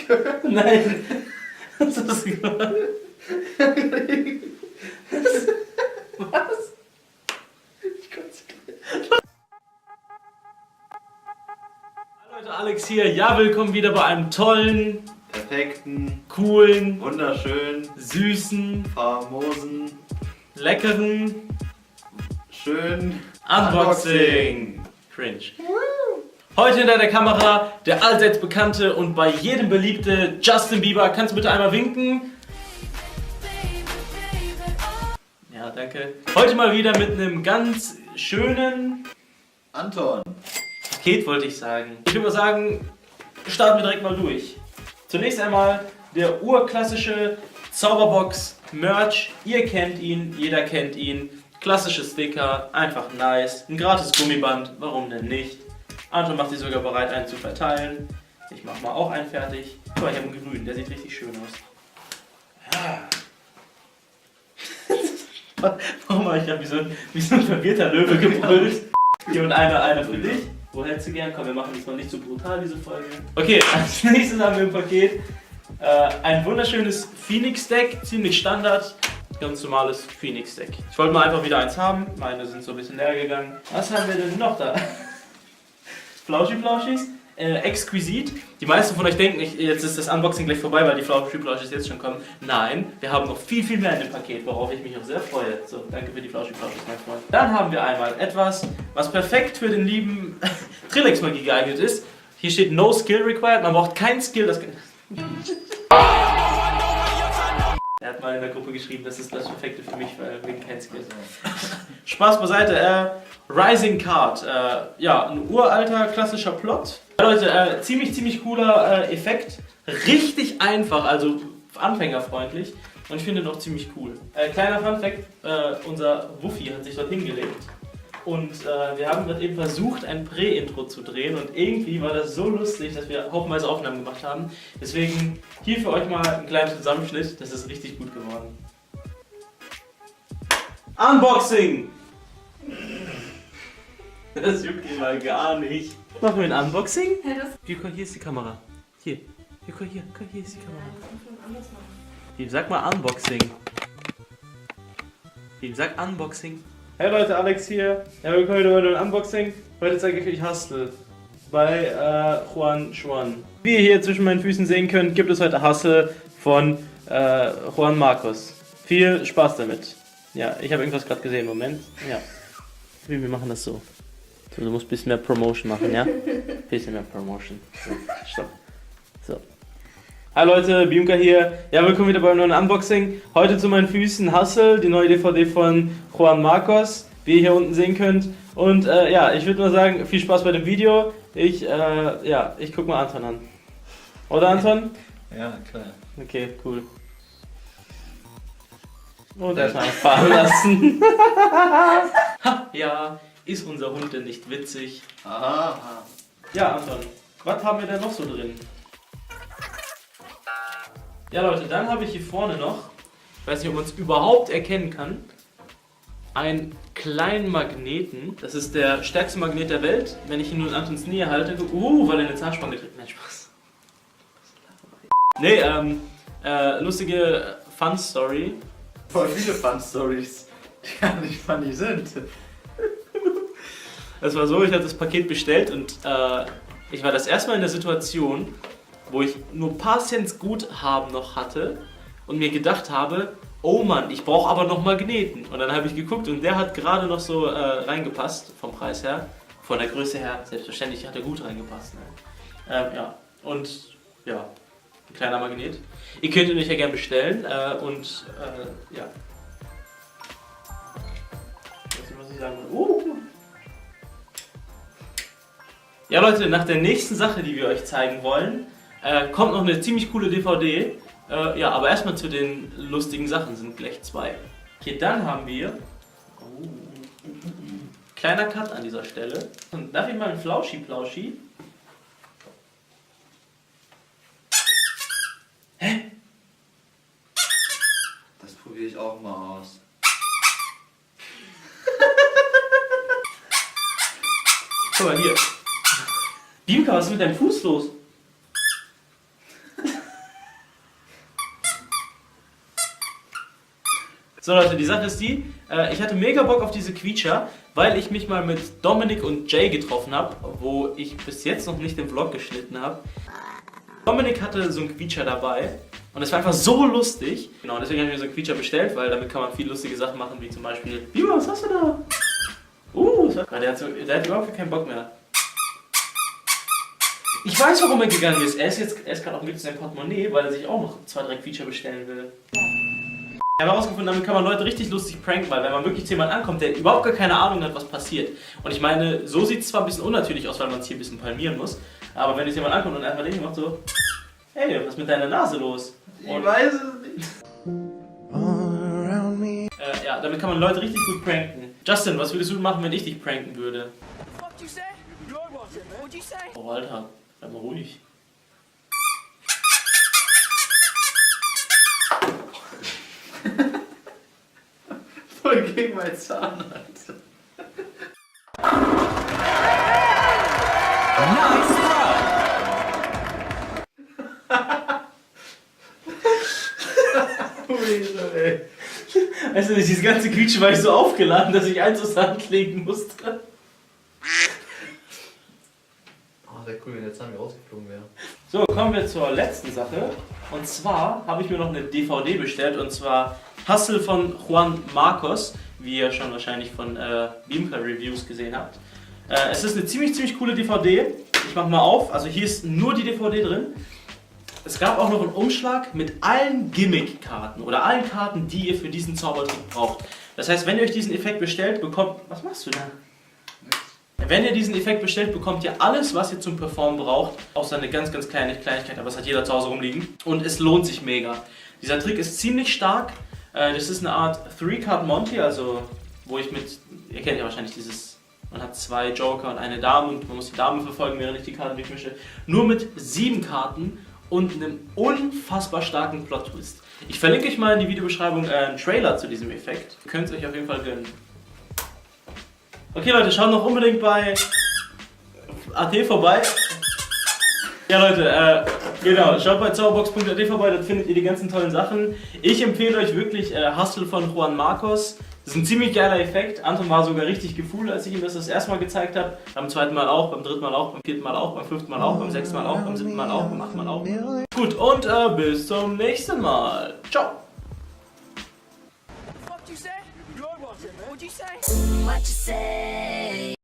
das gehört? Nein. Hast du das gehört? Was? Ich konnte Hallo Leute, Alex hier. Ja, willkommen wieder bei einem tollen, perfekten, coolen, wunderschönen, süßen, famosen, leckeren schönen Unboxing. Cringe. Heute hinter der Kamera der allseits bekannte und bei jedem beliebte Justin Bieber. Kannst du bitte einmal winken? Ja, danke. Heute mal wieder mit einem ganz schönen Anton. Paket, wollte ich sagen. Ich würde mal sagen, starten wir direkt mal durch. Zunächst einmal der urklassische Zauberbox-Merch. Ihr kennt ihn, jeder kennt ihn. Klassische Sticker, einfach nice. Ein gratis Gummiband, warum denn nicht? Anton macht sich sogar bereit, einen zu verteilen. Ich mach mal auch einen fertig. Aber ich habe einen grünen, der sieht richtig schön aus. Ja. Warum habe ich da wie so ein verwirrter Löwe gebrüllt? Hier und eine für dich. Wo hättest du gern? Komm, wir machen diesmal nicht so brutal, diese Folge. Okay, als nächstes haben wir im Paket ein wunderschönes Phoenix-Deck, ziemlich Standard. Ganz normales Phoenix-Deck. Ich wollte mal einfach wieder eins haben. Meine sind so ein bisschen leer gegangen. Was haben wir denn noch da? Flauschi-Flauschis. Exquisit. Die meisten von euch denken, jetzt ist das Unboxing gleich vorbei, weil die Flauschi-Flauschis jetzt schon kommen. Nein, wir haben noch viel, viel mehr in dem Paket, worauf ich mich auch sehr freue. So, danke für die Flauschi-Flauschis, mein Freund. Dann haben wir einmal etwas, was perfekt für den lieben Trilix-Magie geeignet ist. Hier steht No Skill Required. Man braucht kein Skill. Er hat mal in der Gruppe geschrieben, das ist das Perfekte für mich, weil wegen kein Skill. Spaß beiseite. Rising Card. Ja, ein uralter, klassischer Plot. Ja, Leute, ziemlich cooler Effekt. Richtig einfach, also anfängerfreundlich. Und ich finde ihn auch ziemlich cool. Kleiner Funfact, unser Wuffi hat sich dort hingelegt. Und wir haben gerade eben versucht, ein Prä-Intro zu drehen. Und irgendwie war das so lustig, dass wir haufenweise Aufnahmen gemacht haben. Deswegen hier für euch mal ein kleiner Zusammenschnitt. Das ist richtig gut geworden. Unboxing! Das juckt ihn mal gar nicht. Machen wir ein Unboxing? Hier ist die Kamera. Hier ist die Kamera. Hier, sag mal Unboxing. Hier, sag Unboxing. Hey Leute, Alex hier. Ja, willkommen wieder bei einem Unboxing. Heute zeige ich euch Hustle bei Juan Xuan. Wie ihr hier zwischen meinen Füßen sehen könnt, gibt es heute Hustle von Juan Marcos. Viel Spaß damit. Ja, ich habe irgendwas gerade gesehen. Moment. Ja. Wir machen das so. So, du musst ein bisschen mehr Promotion machen, ja? Ein bisschen mehr Promotion. So, stopp. So. Hi Leute, Biumka hier. Ja, willkommen wieder beim neuen Unboxing. Heute zu meinen Füßen Hustle, die neue DVD von Juan Marcos, wie ihr hier unten sehen könnt. Und ja, ich würde mal sagen, viel Spaß bei dem Video. Ich guck mal Anton an. Oder Anton? Ja, klar. Okay, cool. Und erstmal fahren lassen. Ha, ja, ist unser Hund denn nicht witzig? Aha. Ja, Anton, was haben wir denn noch so drin? Ja Leute, dann habe ich hier vorne noch, ich weiß nicht, ob man es überhaupt erkennen kann, einen kleinen Magneten. Das ist der stärkste Magnet der Welt. Wenn ich ihn nur in Antons Nähe halte, weil er eine Zahnspange trägt. Nein, Spaß. Nee, lustige Fun-Story. Voll viele Fun-Stories, die gar nicht funny sind. Das war so, ich hatte das Paket bestellt und ich war das erste Mal in der Situation, wo ich nur ein paar Cent Guthaben noch hatte und mir gedacht habe, oh Mann, ich brauche aber noch Magneten. Und dann habe ich geguckt und der hat gerade noch so reingepasst, vom Preis her. Von der Größe her, selbstverständlich hat er gut reingepasst. Ne? Ja, und ja, ein kleiner Magnet. Ihr könnt ihn euch ja gerne bestellen ja. Was ich sagen will. Ja Leute, nach der nächsten Sache, die wir euch zeigen wollen, kommt noch eine ziemlich coole DVD. Ja, aber erstmal zu den lustigen Sachen, sind gleich zwei. Okay, dann haben wir... kleiner Cut an dieser Stelle. Und darf ich mal einen Flauschi-Plauschi? Hä? Das probiere ich auch mal aus. Guck mal hier. Biumka, was ist mit deinem Fuß los? So Leute, die Sache ist die, ich hatte mega Bock auf diese Quietscher, weil ich mich mal mit Dominik und Jay getroffen habe, wo ich bis jetzt noch nicht den Vlog geschnitten habe. Dominik hatte so einen Quietscher dabei und es war einfach so lustig. Genau, deswegen habe ich mir so einen Quietscher bestellt, weil damit kann man viele lustige Sachen machen, wie zum Beispiel, Bima, was hast du da? Der hat überhaupt keinen Bock mehr. Ich weiß, warum er gegangen ist. Er ist gerade auf dem Weg zu seinem Portemonnaie, weil er sich auch noch 2, 3 Quietscher bestellen will. Ich habe herausgefunden, damit kann man Leute richtig lustig pranken, weil wenn man wirklich zu jemandem ankommt, der überhaupt gar keine Ahnung hat, was passiert. Und ich meine, so sieht es zwar ein bisschen unnatürlich aus, weil man es hier ein bisschen palmieren muss, aber wenn jetzt jemand ankommt und einfach den macht so, hey, was ist mit deiner Nase los? Und Ich weiß es nicht. ja, damit kann man Leute richtig gut pranken. Justin, was würdest du machen, wenn ich dich pranken würde? Oh, Alter, bleib mal ruhig. Voll gegen meinen Zahn, Alter. Ey. Weißt du, dieses ganze Quietschen war ich so aufgeladen, dass ich eins aus der Hand legen musste. Oh, wäre cool, wenn der Zahn mir rausgeflogen wäre. So, kommen wir zur letzten Sache. Und zwar habe ich mir noch eine DVD bestellt, und zwar Hustle von Juan Marcos, wie ihr schon wahrscheinlich von Beamcar Reviews gesehen habt. Es ist eine ziemlich coole DVD. Ich mach mal auf, also hier ist nur die DVD drin. Es gab auch noch einen Umschlag mit allen Gimmick-Karten oder allen Karten, die ihr für diesen Zaubertrick braucht. Das heißt, wenn ihr euch diesen Effekt bestellt, bekommt... Was machst du da? Wenn ihr diesen Effekt bestellt, bekommt ihr alles, was ihr zum Performen braucht. Außer eine ganz kleine Kleinigkeit, aber es hat jeder zu Hause rumliegen. Und es lohnt sich mega. Dieser Trick ist ziemlich stark. Das ist eine Art 3-Card Monty, also wo ich mit... Ihr kennt ja wahrscheinlich dieses... Man hat 2 Joker und eine Dame und man muss die Dame verfolgen, während ich die Karten durchmische. Nur mit 7 Karten und einem unfassbar starken Plot-Twist. Ich verlinke euch mal in die Videobeschreibung einen Trailer zu diesem Effekt. Ihr könnt es euch auf jeden Fall gönnen. Okay Leute, schaut noch unbedingt bei AT vorbei. Ja Leute, genau, schaut bei zauberbox.at vorbei, dort findet ihr die ganzen tollen Sachen. Ich empfehle euch wirklich Hustle von Juan Marcos. Das ist ein ziemlich geiler Effekt. Anton war sogar richtig gefühlt, als ich ihm das erste Mal gezeigt habe. Beim zweiten Mal auch, beim dritten Mal auch, beim vierten Mal auch, beim fünften Mal auch, beim sechsten Mal auch, beim siebten Mal auch, beim achten Mal auch. Gut, und bis zum nächsten Mal. Ciao. What you say?